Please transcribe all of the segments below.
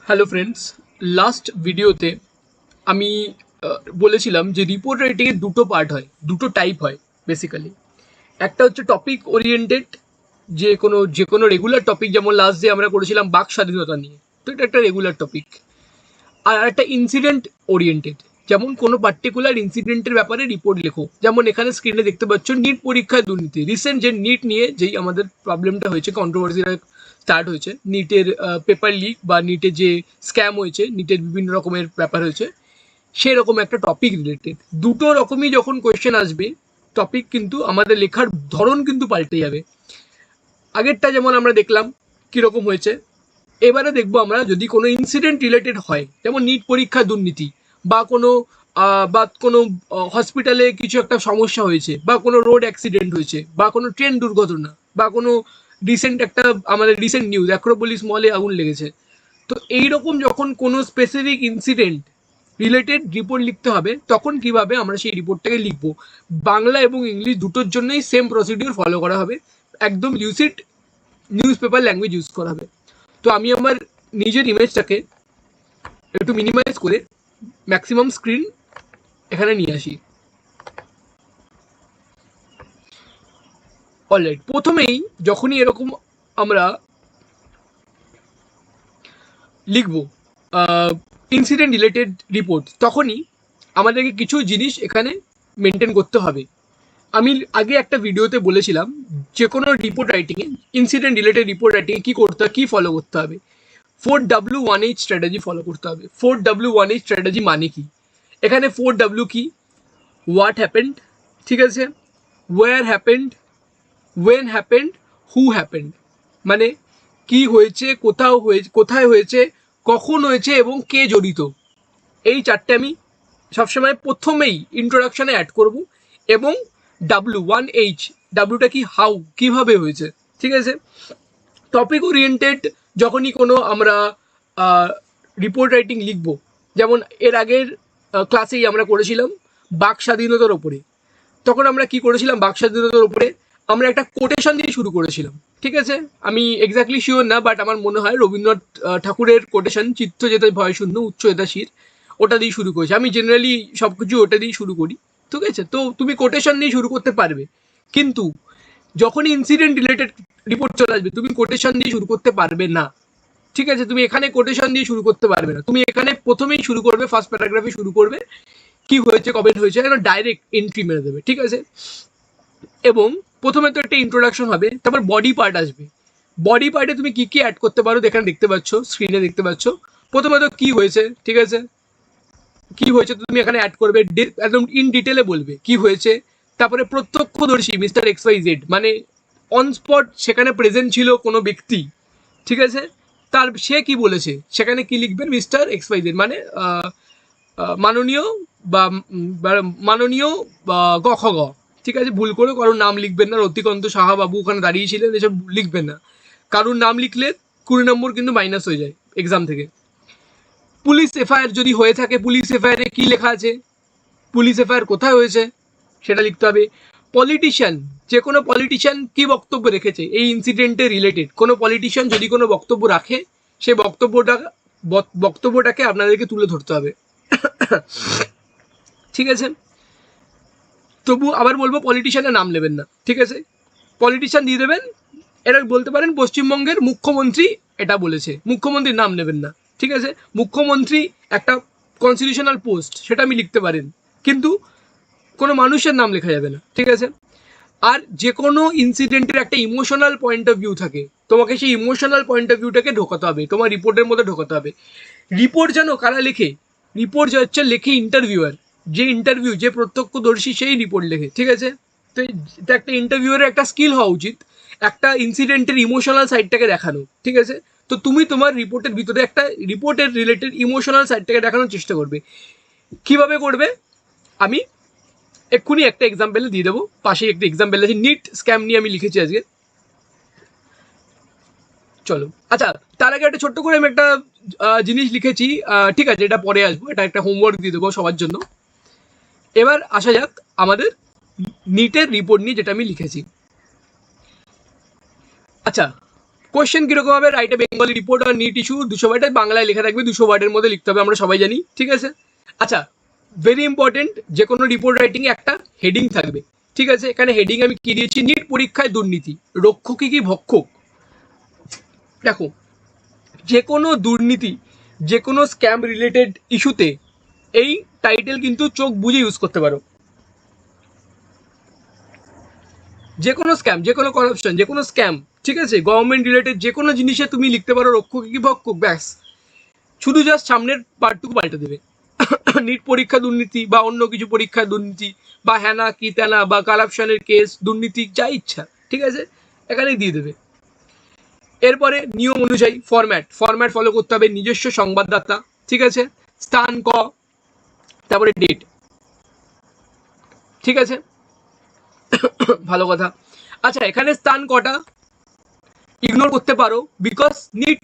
Hello friends, last ভিডিওতে আমি বলেছিলাম যে রিপোর্ট রাইটিংয়ের দুটো পার্ট হয়, দুটো টাইপ হয় বেসিক্যালি। একটা হচ্ছে টপিক ওরিয়েন্টেড, যে কোনো রেগুলার টপিক, যেমন লাস্ট ডে আমরা করেছিলাম বাক স্বাধীনতা নিয়ে, তো এটা একটা রেগুলার টপিক। আর একটা ইনসিডেন্ট ওরিয়েন্টেড, যেমন কোনো পার্টিকুলার ইনসিডেন্টের ব্যাপারে রিপোর্ট লেখো। যেমন এখানে স্ক্রিনে দেখতে পাচ্ছ নিট পরীক্ষায় দুর্নীতি, রিসেন্ট যে নিট নিয়ে যেই আমাদের প্রবলেমটা হয়েছে, কন্ট্রোভার্সিটা স্টার্ট হয়েছে, নিটের পেপার লিক বা নিটের যে স্ক্যাম হয়েছে, নিটের বিভিন্ন রকমের ব্যাপার হয়েছে, সেরকম একটা টপিক রিলেটেড। দুটো রকমই যখন কোয়েশ্চেন আসবে, টপিক কিন্তু আমাদের লেখার ধরন কিন্তু পাল্টে যাবে। আগেরটা যেমন আমরা দেখলাম কীরকম হয়েছে, এবারে দেখবো আমরা যদি কোনো ইনসিডেন্ট রিলেটেড হয়, যেমন নিট পরীক্ষা দুর্নীতি, বা কোনো হসপিটালে কিছু একটা সমস্যা হয়েছে, বা কোনো রোড অ্যাক্সিডেন্ট হয়েছে, বা কোনো ট্রেন দুর্ঘটনা, বা কোনো রিসেন্ট একটা আমাদের রিসেন্ট নিউজ অ্যাক্রোপলিস মলে আগুন লেগেছে। তো এইরকম যখন কোনো স্পেসিফিক ইনসিডেন্ট রিলেটেড রিপোর্ট লিখতে হবে, তখন কিভাবে আমরা সেই রিপোর্টটাকে লিখবো। বাংলা এবং ইংলিশ দুটোর জন্যই সেম প্রসিডিউর ফলো করা হবে, একদম লিউসিড নিউজ পেপার ল্যাঙ্গুয়েজ ইউজ করা হবে। তো আমি আমার নিজের ইমেজটাকে একটু মিনিমাইজ করে ম্যাক্সিমাম স্ক্রিন এখানে নিয়ে আসি। অলরাইট, প্রথমেই যখনই এরকম আমরা লিখবো ইনসিডেন্ট রিলেটেড রিপোর্ট, তখনই আমাদেরকে কিছু জিনিস এখানে মেনটেন করতে হবে। আমি আগে একটা ভিডিওতে বলেছিলাম যে কোনো রিপোর্ট রাইটিংয়ে, ইনসিডেন্ট রিলেটেড রিপোর্ট রাইটিংয়ে কী করতে হবে, কী ফলো করতে হবে। 4W1H স্ট্র্যাটেজি ফলো করতে হবে। 4W1H স্ট্র্যাটেজি মানে কি? এখানে 4W কি? হোয়াট হ্যাপেন্ড, ঠিক আছে, where happened, when happened, who happened. মানে কি হয়েছে, কোথায় হয়েছে, কখন হয়েছে এবং কে জড়িত। এই চারটে আমি সবসময় প্রথমেই ইন্ট্রোডাকশানে অ্যাড করব। এবং W1H, ডাব্লুটা কি? হাউ, কিভাবে হয়েছে, ঠিক আছে। টপিক ওরিয়েন্টেড যখনই কোনো আমরা রিপোর্ট রাইটিং লিখব, যেমন এর আগের ক্লাসেই আমরা করেছিলাম বাক স্বাধীনতার ওপরে, তখন আমরা কি করেছিলাম, বাক স্বাধীনতার উপরে আমরা একটা কোটেশন দিয়ে শুরু করেছিলাম, ঠিক আছে। আমি এক্স্যাক্টলি শিওর না, বাট আমার মনে হয় রবীন্দ্রনাথ ঠাকুরের কোটেশন, চিত্ত যেতে ভয় শূন্য উচ্চ যেতা শির, ওটা দিয়ে শুরু করেছি। আমি জেনারেলি সব কিছু ওটা দিয়ে শুরু করি, ঠিক আছে। তো তুমি কোটেশন দিয়ে শুরু করতে পারবে, কিন্তু যখনই ইনসিডেন্ট রিলেটেড রিপোর্ট চলে আসবে, তুমি কোটেশন দিয়ে শুরু করতে পারবে না, ঠিক আছে। তুমি এখানে কোটেশন দিয়ে শুরু করতে পারবে না, তুমি এখানে প্রথমেই শুরু করবে, ফার্স্ট প্যারাগ্রাফে শুরু করবে কি হয়েছে, কবে হয়েছে, ডাইরেক্ট এন্ট্রি মেরে দেবে, ঠিক আছে। এবং প্রথমে তো একটা ইন্ট্রোডাকশন হবে, তারপর বডি পার্ট আসবে। বডি পার্টে তুমি কি কি অ্যাড করতে পারো এখানে দেখতে পাচ্ছ, স্ক্রিনে দেখতে পাচ্ছ। প্রথমে তো কি হয়েছে, ঠিক আছে, কি হয়েছে তুমি এখানে অ্যাড করবে, একদম ইন ডিটেলে বলবে কি হয়েছে। তারপরে প্রত্যক্ষদর্শী মিস্টার XYZ, মানে অন স্পট সেখানে প্রেজেন্ট ছিল কোনো ব্যক্তি, ঠিক আছে, সে কি বলেছে সেখানে কি লিখবেন, মিস্টার XYZ মানে মাননীয় বা মাননীয় গ, ঠিক আছে। ভুল করে কারোর নাম লিখবেন না, রতিকান্ত সাহা বাবু ওখানে দাঁড়িয়েছিলেন, এসব লিখবেন না। কারোর নাম লিখলে 20 নম্বর কিন্তু মাইনাস হয়ে যায় এক্সাম থেকে। পুলিশ এফআইআর যদি হয়ে থাকে, পুলিশ এফআইআরে কি লেখা আছে, পুলিশ এফআইআর কোথায় হয়েছে সেটা লিখতে হবে। পলিটিশিয়ান, যে কোনো পলিটিশিয়ান কি বক্তব্য রেখেছে এই ইনসিডেন্টে রিলেটেড, কোনো পলিটিশিয়ান যদি কোনো বক্তব্য রাখে, সেই বক্তব্যটাকে আপনাদেরকে তুলে ধরতে হবে, ঠিক আছে। তবু আবার বলবো, পলিটিশিয়ানের নাম নেবেন না, ঠিক আছে। পলিটিশিয়ান দিয়ে দেবেন, এটা বলতে পারেন পশ্চিমবঙ্গের মুখ্যমন্ত্রী এটা বলেছে, মুখ্যমন্ত্রীর নাম নেবেন না, ঠিক আছে। মুখ্যমন্ত্রী একটা কনস্টিটিউশনাল পোস্ট, সেটা আমি লিখতে পারেন, কিন্তু কোনো মানুষের নাম লেখা যাবে না, ঠিক আছে। আর যে কোনো ইনসিডেন্টের একটা ইমোশনাল পয়েন্ট অফ ভিউ থাকে, তোমাকে সেই ইমোশনাল পয়েন্ট অফ ভিউটাকে ঢোকাতে হবে, তোমার রিপোর্টের মধ্যে ঢোকাতে হবে। রিপোর্ট যেন কারা লেখে, রিপোর্ট যে হচ্ছে লেখে ইন্টারভিউয়ার, যে প্রত্যক্ষদর্শী সেই রিপোর্ট লেখে, ঠিক আছে। তো এটা একটা ইন্টারভিউয়ারের একটা স্কিল হওয়া উচিত, একটা ইনসিডেন্টের ইমোশনাল সাইডটাকে দেখানো, ঠিক আছে। তো তুমি তোমার রিপোর্টের ভিতরে একটা রিপোর্টের রিলেটেড ইমোশনাল সাইডটাকে দেখানোর চেষ্টা করবে। কিভাবে করবে আমি এক্ষুনি একটা এক্সাম্পল দিয়ে দেবো, পাশে একটা এক্সাম্পল আছে, নিট স্ক্যাম নিয়ে আমি লিখেছি আজকে, চলো। আচ্ছা, তার আগে একটা ছোট্ট করে আমি একটা জিনিস লিখেছি, ঠিক আছে, এটা পরে আসবো, এটা একটা হোমওয়ার্ক দিয়ে দেবো সবার জন্য। এবার আসা যাক আমাদের নিটের রিপোর্ট নিয়ে, যেটা আমি লিখেছি। আচ্ছা, কোশ্চেন কিরকম হবে, রাইট এ বেঙ্গলি রিপোর্ট আর নিট ইস্যু 200 ওয়ার্ডে, বাংলায় লেখা থাকবে, 200 ওয়ার্ডের মধ্যে লিখতে হবে, আমরা সবাই জানি, ঠিক আছে। আচ্ছা, ভেরি ইম্পর্টেন্ট, যে কোনো রিপোর্ট রাইটিং এ একটা হেডিং থাকবে, ঠিক আছে। এখানে হেডিং আমি কি দিয়েছি, নিট পরীক্ষায় দুর্নীতি, রক্ষকই কি ভক্ষক। দেখো, যে কোনো দুর্নীতি, যে কোনো স্ক্যাম রিলেটেড ইস্যুতে এই টাইটেল কিন্তু চোখ বুঝে ইউজ করতে পারো। যে কোনো স্ক্যাম, যে কোনো করাপশন, যে কোনো স্ক্যাম, ঠিক আছে, গভর্নমেন্ট রিলেটেড যে কোনো জিনিসে তুমি লিখতে পারো রক্ষকই কি ভক্ষক, ব্যাস, শুধু জাস্ট সামনের পার্টটুকু পাল্টে দেবে। নিট পরীক্ষা দুর্নীতি বা অন্য কিছু পরীক্ষায় দুর্নীতি বা হ্যানা কি ত্যানা বা কারাপশনের কেস, দুর্নীতি, যা ইচ্ছা, ঠিক আছে, এখানেই দিয়ে দেবে। এরপরে নিয়ম অনুযায়ী ফরম্যাট ফলো করতে হবে, নিজস্ব সংবাদদাতা, ঠিক আছে, স্থান ক, তারপরে ডেট, ঠিক আছে, ভালো কথা। আচ্ছা, এখানে স্থান কটা ইগনোর করতে পারো, বিকজ নিট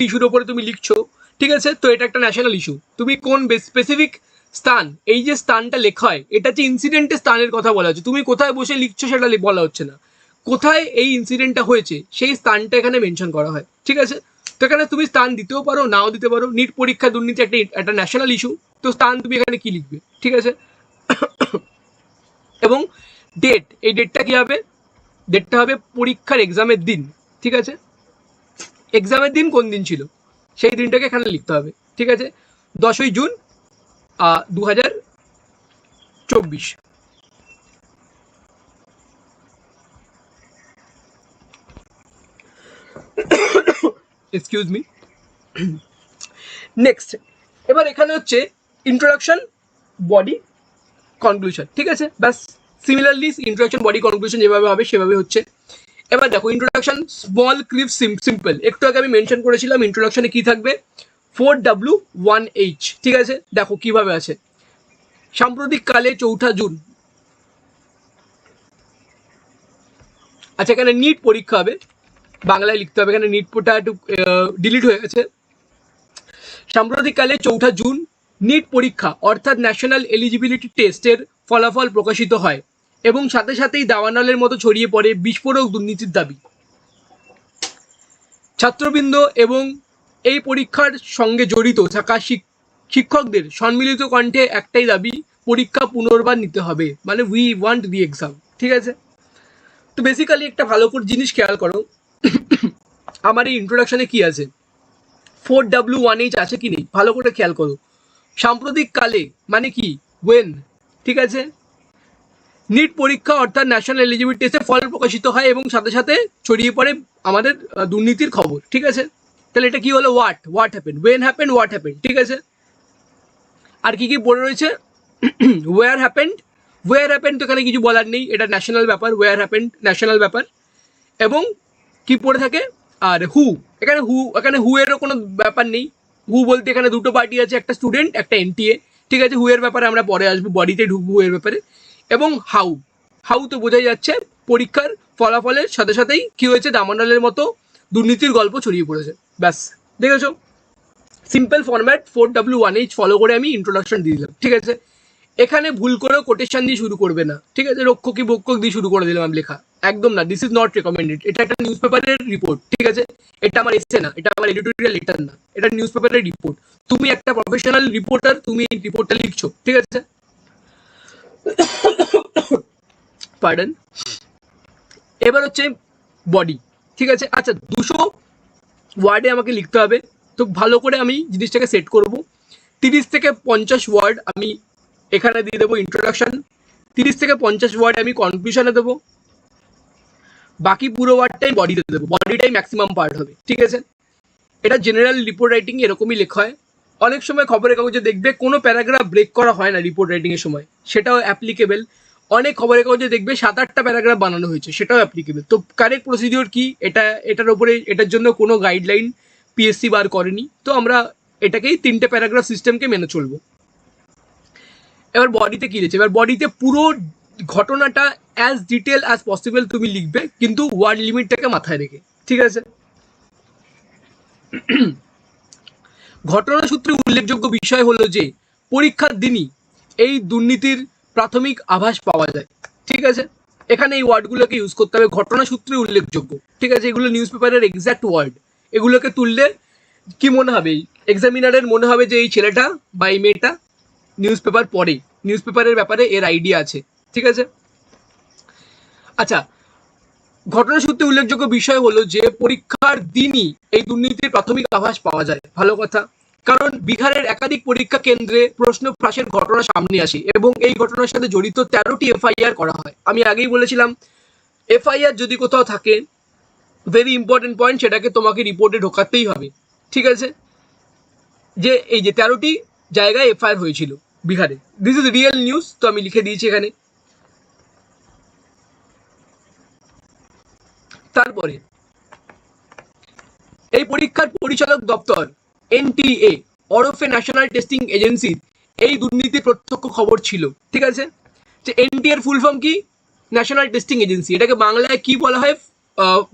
ইস্যুর ওপরে তুমি লিখছো, ঠিক আছে, তো এটা একটা ন্যাশনাল ইস্যু, তুমি কোন স্পেসিফিক স্থান, এই যে স্থানটা লেখা হয়, এটা হচ্ছে ইনসিডেন্টের স্থানের কথা বলা হচ্ছে, তুমি কোথায় বসে লিখছো সেটা বলা হচ্ছে না, কোথায় এই ইনসিডেন্টটা হয়েছে সেই স্থানটা এখানে মেনশন করা হয়, ঠিক আছে। তো এখানে তুমি স্থান দিতেও পারো, নাও দিতে পারো, নিট পরীক্ষা দুর্নীতি একটা ন্যাশনাল ইস্যু, তো স্থান তুমি এখানে কি লিখবে, ঠিক আছে। এবং ডেট, এই ডেটটা কি হবে, ডেটটা হবে পরীক্ষার এক্সামের দিন, ঠিক আছে, এক্সামের দিন কোন দিন ছিল সেই দিনটাকে এখানে লিখতে হবে, ঠিক আছে, 10ই জুন 2024। Excuse me. নেক্সট, এবার এখানে হচ্ছে ইন্ট্রোডাকশন, বডি, কনক্লুশন, ঠিক আছে, ব্যাস, সিমিলারলি ইন্ট্রোডাকশন বডি কনক্লুশন যেভাবে হবে সেভাবে হচ্ছে। এবার দেখো, ইন্ট্রোডাকশন স্মল ক্রিপ সিম্পল, একটু আগে আমি মেনশন করেছিলাম ইন্ট্রোডাকশনে কি থাকবে, 4W1H, ঠিক আছে। দেখো কিভাবে আছে, সাম্প্রতিককালে 4 জুন, আচ্ছা, এখানে নিট পরীক্ষা হবে, বাংলায় লিখতে হবে, এখানে নিটটা একটু ডিলিট হয়ে গেছে। সাম্প্রতিককালে 4 জুন নিট পরীক্ষা অর্থাৎ ন্যাশনাল এলিজিবিলিটি টেস্টের ফলাফল প্রকাশিত হয় এবং সাথে সাথেই দাবানলের মতো ছড়িয়ে পড়ে বিস্ফোরক দুর্নীতির দাবি। ছাত্রবৃন্দ এবং এই পরীক্ষার সঙ্গে জড়িত থাকা শিক্ষকদের সম্মিলিত কণ্ঠে একটাই দাবি, পরীক্ষা পুনর্বার নিতে হবে, মানে উই ওয়ান্ট দি এক্সাম, ঠিক আছে। তো বেসিক্যালি একটা ভালো করে জিনিস খেয়াল করো, আমার এই ইন্ট্রোডাকশনে কি আছে, 4W1H আছে কি নেই, ভালো করে খেয়াল করো। সাম্প্রতিককালে মানে কি, ওয়েন, ঠিক আছে, নিট পরীক্ষা অর্থাৎ ন্যাশনাল এলিজিবিলিটি টেস্টের ফল প্রকাশিত হয় এবং সাথে সাথে ছড়িয়ে পড়ে আমাদের দুর্নীতির খবর, ঠিক আছে। তাহলে এটা কি হলো, what happen, when happen, what happen, ঠিক আছে। আর কি কি পড়ে রয়েছে, ওয়ার হ্যাপেন্ড, তো এখানে কিছু বলার নেই, এটা ন্যাশনাল ব্যাপার, ওয়ার হ্যাপেন্ড ন্যাশনাল ব্যাপার। এবং কি পড়ে থাকে, আর এখানে হু এরও কোনো ব্যাপার নেই, হু বলতে এখানে দুটো পার্টি আছে, একটা স্টুডেন্ট, একটা এনটিএ, ঠিক আছে। হু এর ব্যাপারে আমরা পরে আসবো, বডিতে ঢুকবো এর ব্যাপারে। এবং হাউ তো বোঝাই যাচ্ছে পরীক্ষার ফলাফলের সাথে সাথেই কি হয়েছে, দামানলের মতো দুর্নীতির গল্প ছড়িয়ে পড়েছে, ব্যাস, দেখেছো, সিম্পল ফরম্যাট 4W1H ফলো করে আমি ইন্ট্রোডাকশন দিয়ে দিলাম, ঠিক আছে। এখানে ভুল করেও কোটেশন দিয়ে শুরু করবে না, ঠিক আছে, রক্ষকী বক্ষক দিয়ে শুরু করে দিলাম আমি লেখা, একদম না, দিস ইজ নট রেকমেন্ডেড, এটা একটা নিউজ পেপারের রিপোর্ট, ঠিক আছে, এটা আমার এসে না, এটা আমার এডিটোরিয়াল লেটার না, এটা নিউজ পেপারের রিপোর্ট, তুমি একটা প্রফেশনাল রিপোর্টার, তুমি এই রিপোর্টটা লিখছো, ঠিক আছে, পার্ডন। এবার হচ্ছে বডি, ঠিক আছে। আচ্ছা, 200 ওয়ার্ডে আমাকে লিখতে হবে, তো ভালো করে আমি জিনিসটাকে সেট করব, 30 থেকে 50 ওয়ার্ড আমি এখানে দিয়ে দেবো ইন্ট্রোডাকশন, 30 থেকে 50 ওয়ার্ড আমি কনক্লুশনে দেবো, বাকি পুরো ওয়ার্ডটাই বডিতে দেবো, বডিটাই ম্যাক্সিমাম পার্ট হবে, ঠিক আছে। এটা জেনারেল রিপোর্ট রাইটিং এরকমই লেখা হয়। অনেক সময় খবরের কাগজে দেখবে কোনো প্যারাগ্রাফ ব্রেক করা হয় না রিপোর্ট রাইটিং এর সময়, সেটাও অ্যাপ্লিকেবল। অনেক খবরের কাগজে দেখবে 7-8টা প্যারাগ্রাফ বানানো হয়েছে, সেটাও অ্যাপ্লিকেবল। তো কারেক্ট প্রসিডিওর কি, এটার উপরে, এটার জন্য কোনো গাইডলাইন পিএসসি বার করেনি, তো আমরা এটাকেই 3টে প্যারাগ্রাফ সিস্টেমকে মেনে চলবো। এবার বডিতে কি রয়েছে, এবার বডিতে পুরো ঘটনাটা অ্যাজ ডিটেল অ্যাজ পসিবল তুমি লিখবে, কিন্তু ওয়ার্ড লিমিটটাকে মাথায় রেখে, ঠিক আছে। ঘটনা সূত্রে উল্লেখযোগ্য বিষয় হলো যে পরীক্ষার দিনই এই দুর্নীতির প্রাথমিক আভাস পাওয়া যায়, ঠিক আছে। এখানে এই ওয়ার্ডগুলোকে ইউজ করতে হবে, ঘটনাসূত্রে উল্লেখযোগ্য, ঠিক আছে? এগুলো নিউজ পেপারের এক্স্যাক্ট ওয়ার্ড। এগুলোকে তুললে কি মনে হবে? এক্সামিনারের মনে হবে যে এই ছেলেটা বা এই মেয়েটা নিউজ পেপার পড়ে, নিউজ পেপারের ব্যাপারে এর আইডিয়া আছে, ঠিক আছে? আচ্ছা, ঘটনাসূত্রে উল্লেখযোগ্য বিষয় হলো যে পরীক্ষার দিনই এই দুর্নীতির প্রাথমিক আভাস পাওয়া যায়। ভালো কথা, কারণ বিহারের একাধিক পরীক্ষা কেন্দ্রে প্রশ্ন ফাঁসের ঘটনা সামনে আসে এবং এই ঘটনার সাথে জড়িত 13টি এফআইআর করা হয়। আমি আগেই বলেছিলাম, এফআইআর যদি কোথাও থাকে, ভেরি ইম্পর্টেন্ট পয়েন্ট, সেটাকে তোমাকে রিপোর্টে ঢোকাতেই হবে, ঠিক আছে? যে এই যে 13টি জায়গায় এফআইআর হয়েছিল বিহারে, দিস ইজ রিয়েল নিউজ, তো আমি লিখে দিয়েছি এখানে। তারপরে এই পরীক্ষার পরিচালক দপ্তর এনটিএ ওরফে ন্যাশনাল টেস্টিং এজেন্সি এই দুর্নীতির প্রত্যক্ষ খবর ছিল, ঠিক আছে? যে এনটিএ এর ফুল ফর্ম কি? National testing agency. এটাকে বাংলায় কি বলা হয়?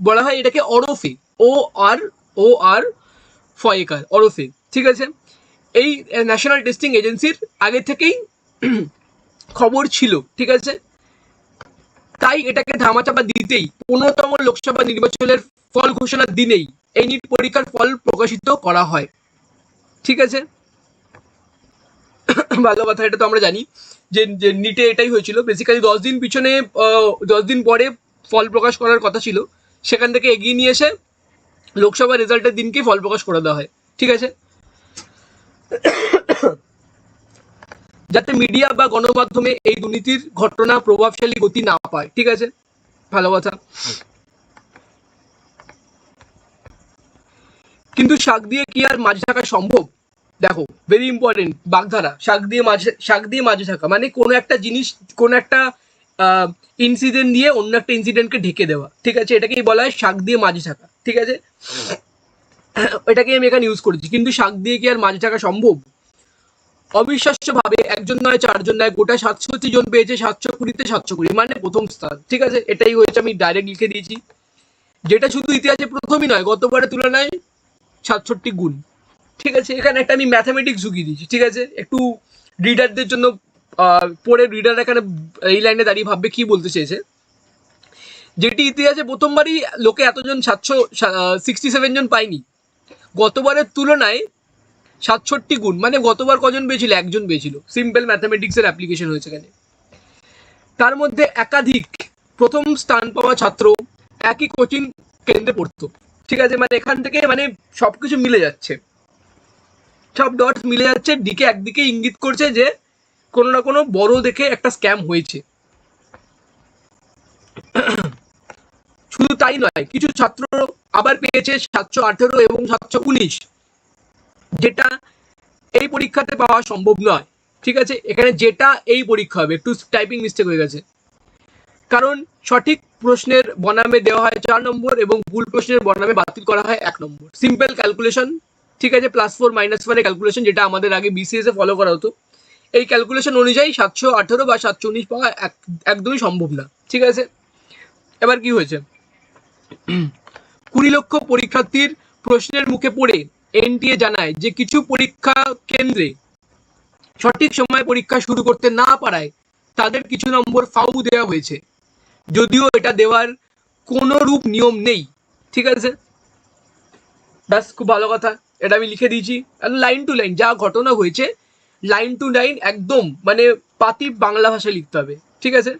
বলা হয় এটাকে ওরফে, ও আর ফয়েকার, ওরফে, ঠিক আছে? এই ন্যাশনাল টেস্টিং এজেন্সির আগে থেকেই খবর ছিল, ঠিক আছে? তাই এটাকে ধামাচাপা দিতেই 15তম লোকসভা নির্বাচনের ফল ঘোষণার দিনেই এই নিট পরীক্ষার ফল প্রকাশিত করা হয়, ঠিক আছে? ভালো কথা, এটা তো আমরা জানি যে নিটে এটাই হয়েছিল। বেসিক্যালি 10 দিন পিছনে 10 দিন পরে ফল প্রকাশ করার কথা ছিল, সেখান থেকে এগিয়ে নিয়ে এসে লোকসভা রেজাল্টের দিনকে ফল প্রকাশ করে দেওয়া হয়, ঠিক আছে? যাতে মিডিয়া বা গণমাধ্যমে এই দুর্নীতির ঘটনা প্রভাবশালী গতি না পায়, ঠিক আছে? ভালো কথা। কিন্তু শাক দিয়ে কি আর মাঝে থাকা সম্ভব? দেখো, ভেরি ইম্পর্টেন্ট বাগধারা, শাক দিয়ে মাঝে থাকা মানে কোনো একটা জিনিস, কোনো একটা ইনসিডেন্ট দিয়ে অন্য একটা ইনসিডেন্টকে ঢেকে দেওয়া, ঠিক আছে? এটাকেই বলা হয় শাক দিয়ে মাঝে থাকা, ঠিক আছে? এটাকে আমি এখানে ইউজ করেছি। কিন্তু শাক দিয়ে কি আর মাঝে থাকা সম্ভব? অবিশ্বাস্যভাবে একজন নয়, চারজন নয়, গোটা 720 জন পেয়েছে 720-তে 720, মানে প্রথম স্থান, ঠিক আছে? এটাই হয়েছে, আমি ডাইরেক্ট লিখে দিয়েছি। যেটা শুধু ইতিহাসে প্রথমই নয়, গতবারের তুলনায় 67 গুণ, ঠিক আছে? এখানে একটা আমি ম্যাথামেটিক্স ঢুকিয়ে দিয়েছি, ঠিক আছে? একটু রিডারদের জন্য, পরে রিডার এখানে এই লাইনে দাঁড়িয়ে ভাববে কি বলতে চেয়েছে। যেটি ইতিহাসে প্রথমবারই লোকে এতজন 767 জন পায়নি, গতবারের তুলনায় 67 গুণ, মানে গতবার কজন পেয়েছিল? একজন পেয়েছিল। সিম্পল ম্যাথামেটিক্স এর অ্যাপ্লিকেশন হয়েছে এখানে। তার মধ্যে একাধিক প্রথম স্থান পাওয়া ছাত্র একই কোচিং কেন্দ্রে পড়তো, ঠিক আছে? মানে এখান থেকে মানে সবকিছু মিলে যাচ্ছে, সব ডটস মিলে যাচ্ছে, দিকে একদিকে ইঙ্গিত করছে যে কোনো না কোনো বড় দেখে একটা স্ক্যাম হয়েছে। শুধু তাই নয়, কিছু ছাত্র আবার পেয়েছে 718 এবং 719, যেটা এই পরীক্ষাতে পাওয়া সম্ভব নয়, ঠিক আছে? এখানে যেটা এই পরীক্ষা হবে, একটু টাইপিং মিস্টেক হয়ে গেছে, কারণ সঠিক প্রশ্নের বনামে দেওয়া হয় 4 নম্বর এবং ভুল প্রশ্নের বনামে বাতিল করা হয় 1 নম্বর। সিম্পল ক্যালকুলেশন, ঠিক আছে? +4 -4 এর ক্যালকুলেশন, যেটা আমাদের আগে বিসিএস এ ফলো করা হতো। এই ক্যালকুলেশন অনুযায়ী 718 বা 719 পাওয়া একদমই সম্ভব না, ঠিক আছে? এবার কি হয়েছে? 20 লক্ষ পরীক্ষার্থীর প্রশ্নের মুখে পড়ে এনটিএ জানায় যে কিছু পরীক্ষা কেন্দ্রে সঠিক সময়ে পরীক্ষা শুরু করতে না পারায় তাদের কিছু নম্বর ফাউ দেওয়া হয়েছে, যদিও এটা দেওয়ার কোনো রূপ নিয়ম নেই, ঠিক আছে? ব্যাস, খুব ভালো কথা, এটা আমি লিখে দিয়েছি। লাইন টু লাইন যা ঘটনা হয়েছে, লাইন টু লাইন একদম মানে পাতি বাংলা ভাষায় লিখতে হবে, ঠিক আছে?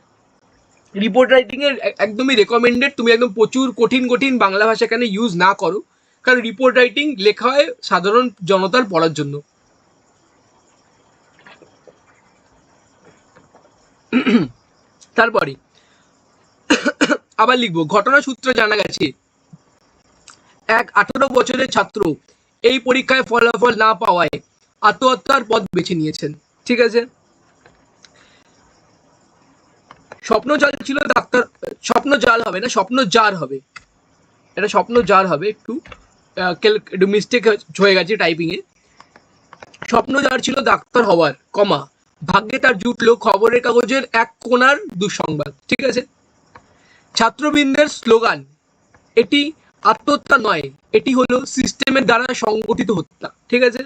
রিপোর্ট রাইটিং এর একদমই রেকমেন্ডেড, তুমি একদম প্রচুর কঠিন কঠিন বাংলা ভাষা এখানে ইউজ না করো, কারণ রিপোর্ট রাইটিং লেখা হয় সাধারণ জনতার পড়ার জন্য। তারপরে আবার লিখবো, ঘটনা সূত্রে জানা গেছে এক 18 বছরের ছাত্র এই পরীক্ষায় ফলাফল না পাওয়ায় আত্মহত্যার পথ বেছে নিয়েছেন, ঠিক আছে? স্বপ্ন জাল ছিল ডাক্তার, স্বপ্ন জাল হবে না, স্বপ্ন জার হবে, এটা স্বপ্ন জার হবে। একটু মিস্টেক হয়ে গেছে টাইপিং এ। স্বপ্ন যার ছিল ডাক্তার হওয়ার, কমা ভাগ্যে তার জুটলো খবরের কাগজের এক কোণার দুঃসংবাদ, ঠিক আছে? ছাত্রবৃন্দের স্লোগান, এটি আত্মহত্যা নয়, এটি হলো সিস্টেমের দ্বারা সংগঠিত হত্যা, ঠিক আছে?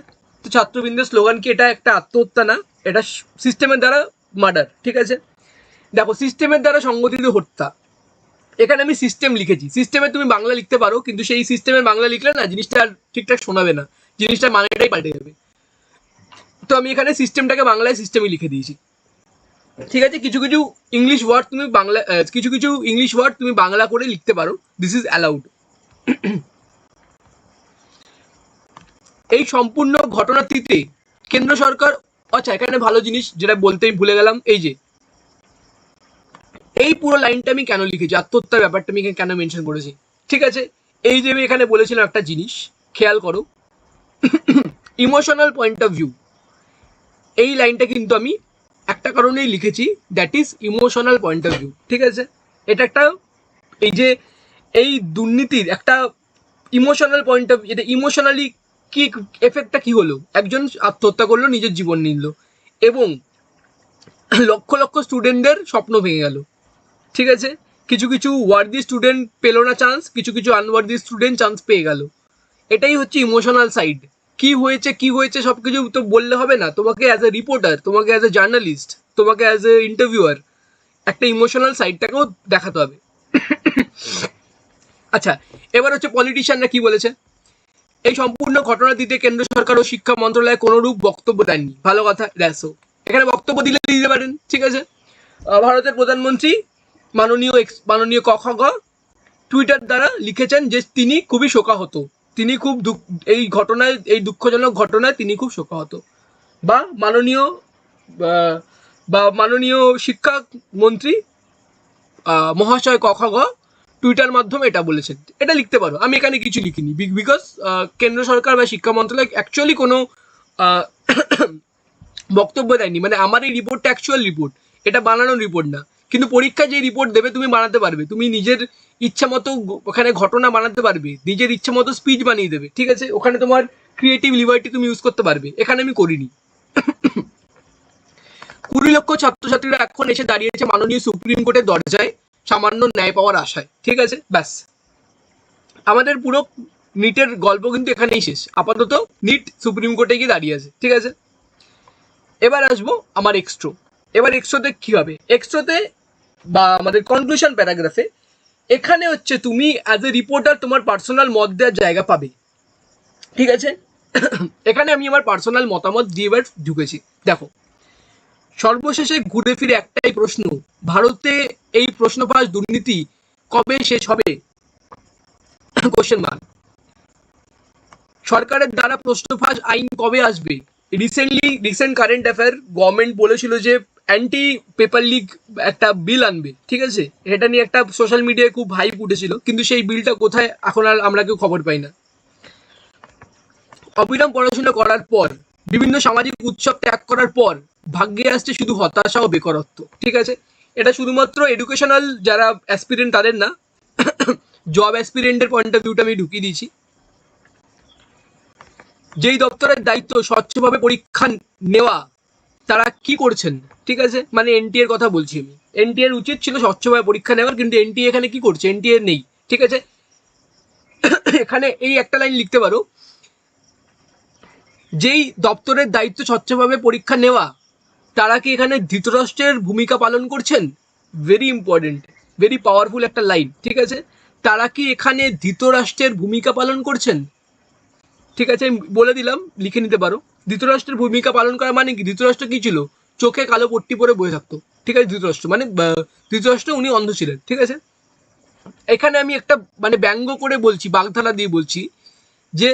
তো ছাত্রবৃন্দের স্লোগান কি? এটা একটা আত্মহত্যা না, এটা সিস্টেমের দ্বারা মার্ডার, ঠিক আছে? দেখো, সিস্টেমের দ্বারা সংগঠিত হত্যা, এখানে আমি সিস্টেম লিখেছি। সিস্টেমে তুমি বাংলা লিখতে পারো, কিন্তু সেই সিস্টেমের বাংলা লিখলে না জিনিসটা আর ঠিকঠাক শোনাবে না, জিনিসটার মানেটাই পাল্টে যাবে। তো আমি এখানে সিস্টেমটাকে বাংলায় সিস্টেমই লিখে দিয়েছি। ঠিক আছে, কিছু কিছু ইংলিশ ওয়ার্ড তুমি বাংলা কিছু কিছু ইংলিশ ওয়ার্ড তুমি বাংলা করে লিখতে পারো, দিস ইজ অ্যালাউড। এই সম্পূর্ণ ঘটনাটিতে কেন্দ্র সরকার, আচ্ছা এখানে ভালো জিনিস যেটা বলতেই ভুলে গেলাম, এই যে এই পুরো লাইনটা আমি কেন লিখেছি, আত্মহত্যার ব্যাপারটা আমি কেন মেনশন করেছি। ঠিক আছে, এই যে আমি এখানে বলেছিলাম একটা জিনিস খেয়াল করো, ইমোশনাল পয়েন্ট অফ ভিউ, এই লাইনটা কিন্তু আমি একটা কারণেই লিখেছি, that is emotional point of view. ঠিক আছে, এটা একটা, এই যে এই দুর্নীতির একটা ইমোশনাল পয়েন্ট অফ, এটা ইমোশনালি কি এফেক্টটা কি হলো, একজন আত্মহত্যা করলো, নিজের জীবন নিল এবং লক্ষ লক্ষ স্টুডেন্টদের স্বপ্ন ভেঙে গেল। ঠিক আছে, কিছু কিছু ওয়ার্দি স্টুডেন্ট পেলো না চান্স, কিছু কিছু আনওয়ার্দি স্টুডেন্ট চান্স পেয়ে গেল। এটাই হচ্ছে ইমোশনাল সাইড। কি হয়েছে সব কিছু তো বললে হবে না, তোমাকে অ্যাজ এ রিপোর্টার, তোমাকে অ্যাজ এ জার্নালিস্ট, তোমাকে অ্যাজ এ ইন্টারভিউয়ার একটা ইমোশনাল সাইডটাকেও দেখাতে হবে। আচ্ছা, এবার হচ্ছে পলিটিশিয়ানরা কি বলেছে। এই সম্পূর্ণ ঘটনাটিতে কেন্দ্র সরকার ও শিক্ষা মন্ত্রণালয় কোনোরূপ বক্তব্য দেননি। ভালো কথা, দেখো এখানে বক্তব্য দিলে দিতে পারেন। ঠিক আছে, ভারতের প্রধানমন্ত্রী মাননীয় ক টুইটার দ্বারা লিখেছেন যে তিনি খুবই শোকাহত, তিনি খুব এই ঘটনায়, এই দুঃখজনক ঘটনায় তিনি খুব শোকাহত। বা মাননীয় শিক্ষামন্ত্রী মহাশয় ক টুইটার মাধ্যমে এটা বলেছেন, এটা লিখতে পারো। আমি এখানে কিছু লিখিনি, বিকজ কেন্দ্র সরকার বা শিক্ষা মন্ত্রণালয় অ্যাকচুয়ালি কোনো বক্তব্য দেয়নি। মানে আমার এই রিপোর্টটা অ্যাকচুয়াল রিপোর্ট, এটা বানানোর রিপোর্ট না। কিন্তু পরীক্ষায় যে রিপোর্ট দেবে তুমি বানাতে পারবে, তুমি নিজের ইচ্ছা মতো ওখানে ঘটনা বানাতে পারবে, নিজের ইচ্ছা মতো স্পিচ বানিয়ে দেবে। ঠিক আছে, ওখানে তোমার ক্রিয়েটিভ লিবার্টি তুমি ইউজ করতে পারবে, এখানে আমি করিনি। 20 লক্ষ ছাত্রছাত্রীরা এখন এসে দাঁড়িয়েছে মাননীয় সুপ্রিম কোর্টের দরজায় সামান্য ন্যায় পাওয়ার আশায়। ঠিক আছে, ব্যাস, আমাদের পুরো নিটের গল্প কিন্তু এখানেই শেষ। আপাতত নিট সুপ্রিম কোর্টে গিয়ে দাঁড়িয়ে আছে। ঠিক আছে, এবার আসবো আমার এক্সট্রো। এবার এক্সট্রোতে কি হবে, এক্সট্রোতে বা আমাদের কনক্লুশন প্যারাগ্রাফে এখানে হচ্ছে তুমি অ্যাজ এ রিপোর্টার তোমার পার্সোনাল মত দেওয়ার জায়গা পাবে। ঠিক আছে, এখানে আমি আমার পার্সোনাল মতামত দিয়ে এবার ঢুকেছি। দেখো, সর্বশেষে ঘুরে ফিরে একটাই প্রশ্ন, ভারতে এই প্রশ্নফাঁস দুর্নীতি কবে শেষ হবে? Question mark. সরকারের দ্বারা প্রশ্নফাঁস আইন কবে আসবে? রিসেন্ট কারেন্ট অ্যাফেয়ার গভর্নমেন্ট বলেছিল যে অ্যান্টি পেপার লিক একটা বিল আনবে। ঠিক আছে, এটা নিয়ে একটা সোশ্যাল মিডিয়ায় খুব হাইপ উঠেছিল, কিন্তু সেই বিলটা কোথায় এখন আর আমরা কেউ খবর পাই না। অবিরাম পড়াশোনা করার পর, বিভিন্ন সামাজিক উৎসব ত্যাগ করার পর ভাগ্যে আসছে শুধু হতাশা ও বেকারত্ব। ঠিক আছে, এটা শুধুমাত্র এডুকেশনাল যারা অ্যাসপিরেন্ট তাদের না, জব অ্যাসপিরেন্টের পয়েন্ট অফ ভিউটা আমি ঢুকিয়ে দিয়েছি। যেই দপ্তরের দায়িত্ব স্বচ্ছভাবে পরীক্ষা নেওয়া, তারা কি করছেন? ঠিক আছে, মানে এনটিএর কথা বলছি আমি। এনটিএর উচিত ছিল স্বচ্ছভাবে পরীক্ষা নেওয়ার, কিন্তু এনটিএ এখানে কি করছে? এনটিএ নেই। ঠিক আছে, এখানে এই একটা লাইন লিখতে পারো, যেই দপ্তরের দায়িত্ব স্বচ্ছভাবে পরীক্ষা নেওয়া, তারা কি এখানে ধৃতরাষ্ট্রের ভূমিকা পালন করছেন? ভেরি ইম্পর্টেন্ট, ভেরি পাওয়ারফুল একটা লাইন। ঠিক আছে, তারা কি এখানে ধৃতরাষ্ট্রের ভূমিকা পালন করছেন? ঠিক আছে, আমি বলে দিলাম, লিখে নিতে পারো। ধৃতরাষ্ট্রের ভূমিকা পালন করা মানে কি? ধৃতরাষ্ট্র কি ছিল? চোখে কালো পট্টি পরে বসে থাকতো। ঠিক আছে, ধৃতরাষ্ট্র মানে ধৃতরাষ্ট্র উনি অন্ধ ছিলেন। ঠিক আছে, এখানে আমি একটা মানে ব্যঙ্গ করে বলছি, বাগধারা দিয়ে বলছি, যে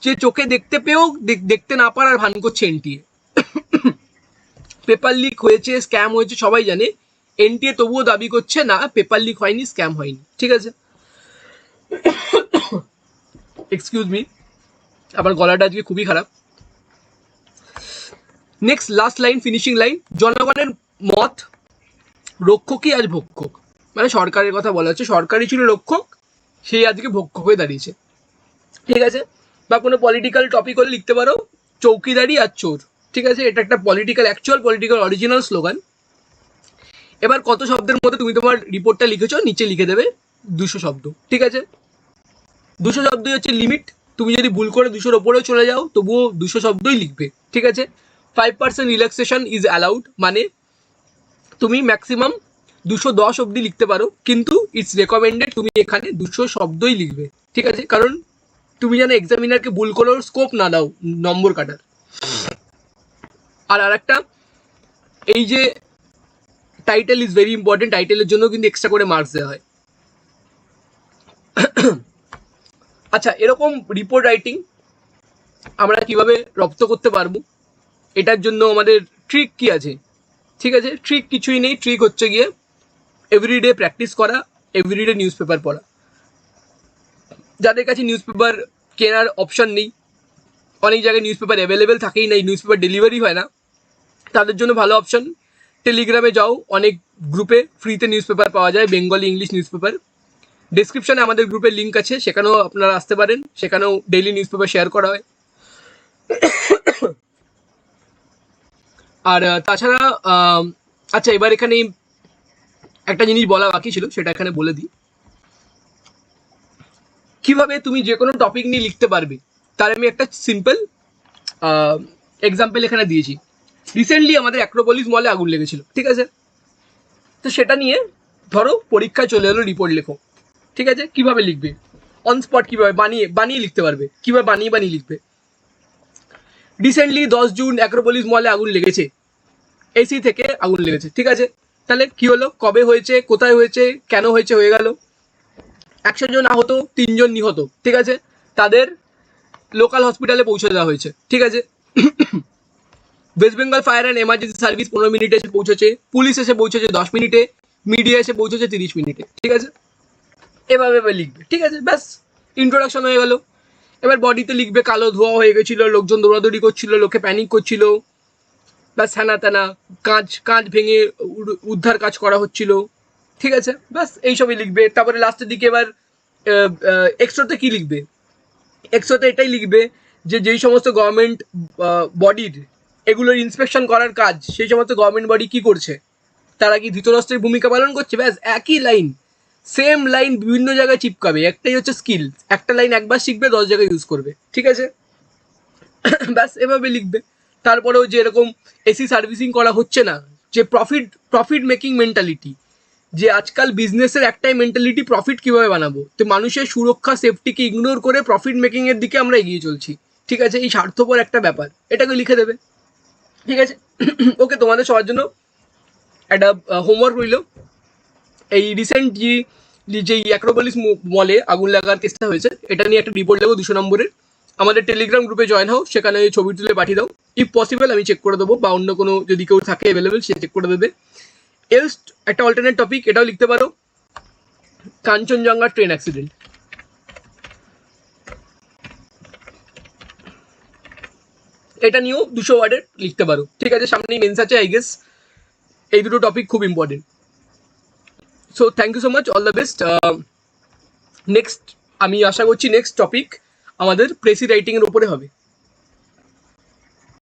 যে চোখে দেখতে পেয়েও দেখতে না পারার ভান করছে এনটিএ। পেপার লিক হয়েছে, স্ক্যাম হয়েছে, সবাই জানে। এনটিএ তবুও দাবি করছে না পেপার লিক হয়নি, স্ক্যাম হয়নি। ঠিক আছে, এক্সকিউজ মি, আমার গলাটা আজকে খুবই খারাপ। Next last line, finishing line, জনগণের মত রক্ষকই আজ ভক্ষক। মানে সরকারের কথা বলা হচ্ছে, সরকারই ছিল রক্ষক, সেই আজকে ভক্ষক হয়ে দাঁড়িয়েছে। ঠিক আছে, বা কোনো পলিটিক্যাল টপিক হলে লিখতে পারো চৌকিদারি আর চোর। ঠিক আছে, এটা একটা অ্যাকচুয়াল পলিটিক্যাল অরিজিনাল স্লোগান। এবার কত শব্দের মধ্যে তুমি তোমার রিপোর্টটা লিখেছো নিচে লিখে দেবে 200 শব্দ। ঠিক আছে, 200 শব্দই হচ্ছে লিমিট। তুমি যদি ভুল করে 200-র ওপরেও চলে যাও তবুও 200 শব্দই লিখবে। ঠিক আছে, 5% রিল্যাক্সেশন ইজ অ্যালাউড, মানে তুমি ম্যাক্সিমাম 210 অবধি লিখতে পারো, কিন্তু ইটস রেকমেন্ডেড তুমি এখানে 200 শব্দই লিখবে, ঠিক আছে? কারণ তুমি যেন এক্সামিনারকে ভুল করার স্কোপ না দাও নম্বর কাটার। আর একটা, এই যে টাইটেল ইজ ভেরি ইম্পর্টেন্ট, টাইটেলের জন্য কিন্তু এক্সট্রা করে মার্কস দেওয়া হয়। আচ্ছা, এরকম রিপোর্ট রাইটিং আমরা কিভাবে রপ্ত করতে পারবো, এটার জন্য আমাদের ট্রিক কি আছে? ঠিক আছে, ট্রিক কিছুই নেই, ট্রিক হচ্ছে গিয়ে এভরিডে প্র্যাকটিস করা, এভরিডে নিউজ পেপার পড়া। যাদের কাছে নিউজ পেপার কেনার অপশান নেই, অনেক জায়গায় নিউজ পেপার অ্যাভেলেবেল থাকেই না, নিউজ পেপার ডেলিভারি হয় না, তাদের জন্য ভালো অপশান টেলিগ্রামে যাও, অনেক গ্রুপে ফ্রিতে নিউজ পেপার পাওয়া যায়, বেঙ্গলি ইংলিশ নিউজ পেপার। ডিসক্রিপশানে আমাদের গ্রুপের লিঙ্ক আছে, সেখানেও আপনারা আসতে পারেন, সেখানেও ডেইলি নিউজ পেপার শেয়ার করা হয়। আর তাছাড়া আচ্ছা, এবার এখানে একটা জিনিস বলা বাকি ছিল, সেটা এখানে বলে দিই। কিভাবে তুমি যে কোনো টপিক নিয়ে লিখতে পারবে, তার আমি একটা সিম্পল এক্সাম্পল এখানে দিয়েছি। রিসেন্টলি আমাদের অ্যাক্রোপলিস মলে আগুন লেগেছিল, ঠিক আছে? তো সেটা নিয়ে ধরো পরীক্ষায় চলে এলো, রিপোর্ট লেখো, ঠিক আছে? কিভাবে লিখবে, অন স্পট কিভাবে বানিয়ে লিখতে পারবে, কিভাবে বানিয়ে লিখবে। রিসেন্টলি 10 জুন অ্যাক্রোপলিস মলে আগুন লেগেছে, এসি থেকে আগুন লেগেছে, ঠিক আছে? তাহলে কি হলো, কবে হয়েছে, কোথায় হয়েছে, কেন হয়েছে, হয়ে গেল। 100 জন আহত, 3 জন নিহত, ঠিক আছে? তাদের লোকাল হসপিটালে পৌঁছে দেওয়া হয়েছে, ঠিক আছে? West Bengal fire and emergency service 15 মিনিটে এসে পৌঁছেছে, পুলিশ এসে পৌঁছেছে 10 মিনিটে, মিডিয়া এসে পৌঁছেছে 30 মিনিটে, ঠিক আছে? এভাবে লিখবে, ঠিক আছে? ব্যাস, ইন্ট্রোডাকশন হয়ে গেল। এবার বডিতে লিখবে কালো ধোঁয়া হয়ে গেছিলো, লোকজন দৌড়াদৌড়ি করছিল, লোকে প্যানিক করছিল, ব্যাস হ্যানা ত্যানা, কাঁচ ভেঙে উদ্ধার কাজ করা হচ্ছিল, ঠিক আছে? ব্যাস এইসবই লিখবে। তারপরে লাস্টের দিকে এবার এক্সট্রাতে কি লিখবে, এক্সট্রাতে এটাই লিখবে যে যেই সমস্ত গভর্নমেন্ট বডির এগুলোর ইন্সপেকশন করার কাজ, সেই সমস্ত গভর্নমেন্ট বডি কি করছে, তারা কি ধৃতরাষ্ট্রের ভূমিকা পালন করছে। ব্যাস একই লাইন, সেম লাইন বিভিন্ন জায়গায় চিপকাবে, একটাই হচ্ছে স্কিল, একটা লাইন একবার শিখবে 10 জায়গায় ইউজ করবে, ঠিক আছে? ব্যাস এভাবে লিখবে। তারপরেও যে এরকম এসি সার্ভিসিং করা হচ্ছে না, যে প্রফিট মেকিং মেন্টালিটি, যে আজকাল বিজনেসের একটাই মেন্টালিটি, প্রফিট কিভাবে বানাবো, তো মানুষের সুরক্ষা সেফটিকে ইগনোর করে প্রফিট মেকিং এর দিকে আমরা এগিয়ে চলছি, ঠিক আছে? এই স্বার্থপর একটা ব্যাপার, এটাকে লিখে দেবে, ঠিক আছে? ওকে, তোমাদের সবার জন্য একটা হোমওয়ার্ক রইল। এই রিসেন্ট যেই অ্যাক্রোপলিস মলে আগুন লাগার কেসটা হয়েছে, এটা নিয়ে একটা রিপোর্ট দেবো 200 নম্বরের। আমাদের টেলিগ্রাম গ্রুপে জয়েন হও, সেখানে ছবি তুলে পাঠিয়ে দাও, ইফ পসিবল আমি চেক করে দেবো, বা অন্য কোনো যদি কেউ থাকে অ্যাভেলেবেল সে চেক করে দেবে। এলস একটা অল্টারনেট টপিক, এটাও লিখতে পারো, কাঞ্চনজঙ্ঘা ট্রেন অ্যাক্সিডেন্ট, এটা নিয়েও 200 ওয়ার্ডের লিখতে পারো, ঠিক আছে? সামনেই মেন্স আছে, আই গেস এই দুটো টপিক খুব important. So thank you so much, all the best. Next আমি আশা করছি নেক্সট টপিক আমাদের প্রেসি রাইটিংয়ের উপরে হবে।